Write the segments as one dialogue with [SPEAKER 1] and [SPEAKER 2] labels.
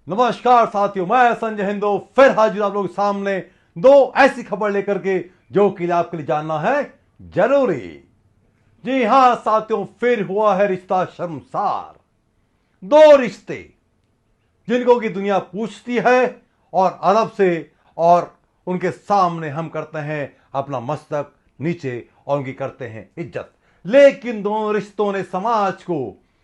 [SPEAKER 1] नमस्कार साथियों, मैं संजय हिंदू फिर हाजिर आप लोगों के सामने दो ऐसी खबर लेकर के जो कि आपके लिए जानना है जरूरी। जी हां साथियों, फिर हुआ है रिश्ता शर्मसार। दो रिश्ते जिनको की दुनिया पूछती है और अदब से, और उनके सामने हम करते हैं अपना मस्तक नीचे और उनकी करते हैं इज्जत। लेकिन दोनों रिश्तों ने समाज को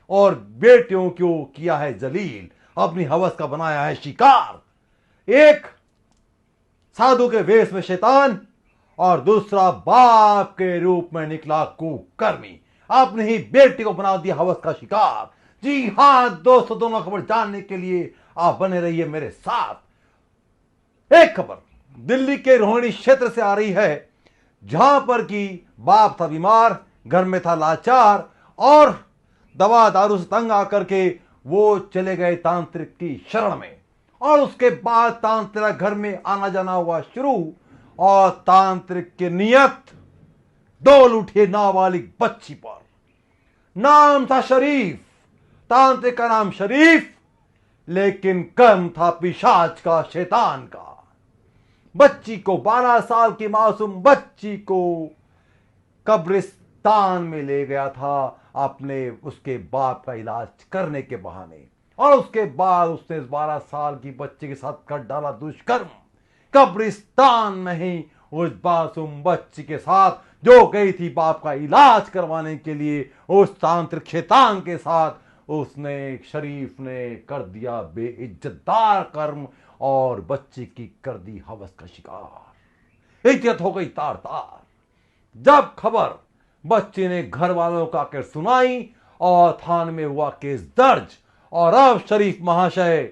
[SPEAKER 1] और बेटियों को किया है जलील, अपनी हवस का बनाया है शिकार। एक साधु के वेश में शैतान और दूसरा बाप के रूप में निकला कुकर्मी, अपनी ही बेटी को बना दिया हवस का शिकार। जी हां दोस्तों, दोनों खबर जानने के लिए आप बने रहिए मेरे साथ। एक खबर दिल्ली के रोहिणी क्षेत्र से आ रही है, जहां पर कि बाप था बीमार, घर में था लाचार और दवा दारू से तंग आकर के वो चले गए तांत्रिक की शरण में। और उसके बाद तांत्रिक घर में आना जाना हुआ शुरू और तांत्रिक की नियत डोल उठी नाबालिग बच्ची पर। नाम था शरीफ, तांत्रिक का नाम शरीफ, लेकिन कर्म था पिशाच का, शैतान का। बच्ची को 12 साल की मासूम बच्ची को कब्रिस्तान में ले गया था अपने उसके बाप का इलाज करने के बहाने, और उसके बाद उसने 12 साल की बच्ची के साथ कर डाला दुष्कर्म। कब्रिस्तान में ही उस मासूम बच्ची के साथ जो गई थी बाप का इलाज करवाने के लिए, उस तांत्रिक शैतान के साथ उसने, शरीफ ने कर दिया बेइज्जतदार कर्म और बच्ची की कर दी हवस का शिकार। इज्जत हो गई तार तार। जब खबर बच्चे ने घर वालों का आकर सुनाई और थाने में हुआ केस दर्ज, और अब शरीफ महाशय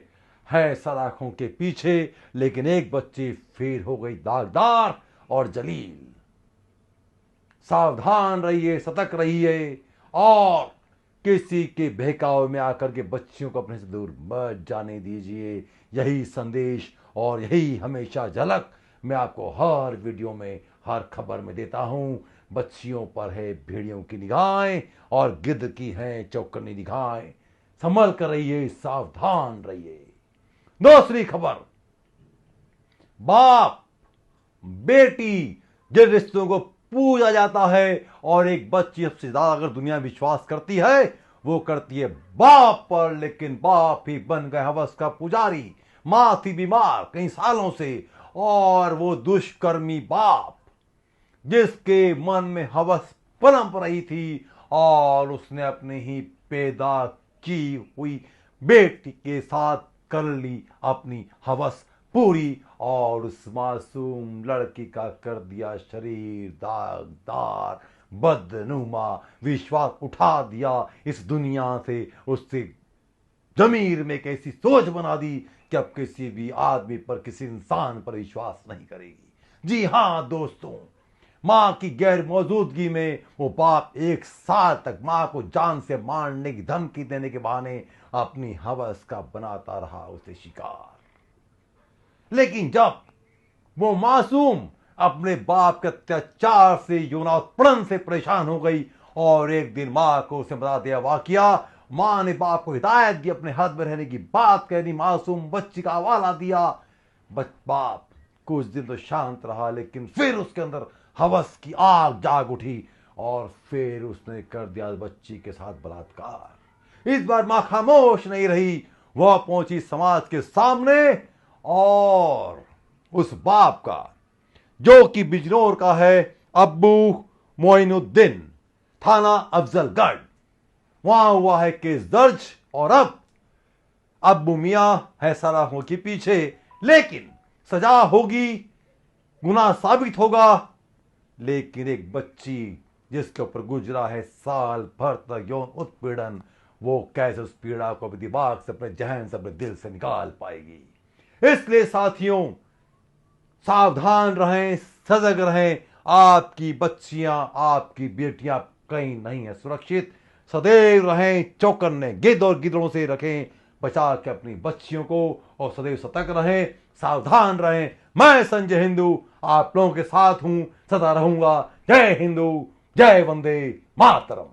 [SPEAKER 1] है सलाखों के पीछे, लेकिन एक बच्ची फिर हो गई दागदार और जलील। सावधान रहिए, सतर्क रहिए और किसी के बहकावे में आकर के बच्चियों को अपने से दूर मत जाने दीजिए। यही संदेश और यही हमेशा झलक मैं आपको हर वीडियो में, हर खबर में देता हूं। बच्चियों पर है भेड़ियों की निगाहें और गिद्ध की हैं चौकन्नी निगाहें। संभल कर रहिए, सावधान रहिए। दूसरी खबर, बाप बेटी जिन रिश्तों को पूजा जाता है और एक बच्ची सबसे ज्यादा अगर दुनिया विश्वास करती है वो करती है बाप पर, लेकिन बाप ही बन गए हवस का पुजारी। मां थी बीमार कई सालों से और वो दुष्कर्मी बाप जिसके मन में हवस पनप रही थी और उसने अपने ही पैदा की हुई बेटी के साथ कर ली अपनी हवस पूरी, और उस मासूम लड़की का कर दिया शरीर दागदार, बदनुमा, विश्वास उठा दिया इस दुनिया से। उससे जमीर में एक ऐसी सोच बना दी कि अब किसी भी आदमी पर, किसी इंसान पर विश्वास नहीं करेगी। जी हां दोस्तों, मां की गैर मौजूदगी में वो बाप 1 साल तक मां को जान से मारने की धमकी देने के बहाने अपनी हवस का बनाता रहा उसे शिकार। लेकिन जब वो मासूम अपने बाप के अत्याचार से, यौनात्पीड़न से परेशान हो गई और एक दिन मां को उसे बता दिया वाकया, मां ने बाप को हिदायत दी अपने हाथ में रहने की बात कहनी, मासूम बच्ची का हवाला दिया। बाप कुछ दिन तो शांत रहा, लेकिन फिर उसके अंदर हवस की आग जाग उठी और फिर उसने कर दिया बच्ची के साथ बलात्कार। इस बार मां खामोश नहीं रही, वह पहुंची समाज के सामने और उस बाप का, जो कि बिजनौर का है, अब्बू मोइनुद्दीन, थाना अफजलगढ़, वहां हुआ है केस दर्ज और अब अब्बू मियां है सलाखों के पीछे। लेकिन सजा होगी, गुनाह साबित होगा, लेकिन एक बच्ची जिसके ऊपर गुजरा है साल भर तक यौन उत्पीड़न, वो कैसे उस पीड़ा को अपने दिमाग से, अपने जहन से, अपने दिल से निकाल पाएगी। इसलिए साथियों, सावधान रहें, सजग रहें। आपकी बच्चियां, आपकी बेटियां कहीं नहीं है सुरक्षित। सदैव रहें चौकन्ने, गिद्ध और गिद्धड़ों से रखें बचा के अपनी बच्चियों को, और सदैव सतर्क रहें, सावधान रहें। मैं संजय हिंदू आप लोगों के साथ हूं, सदा रहूंगा। जय हिंदू, जय वंदे मातरम।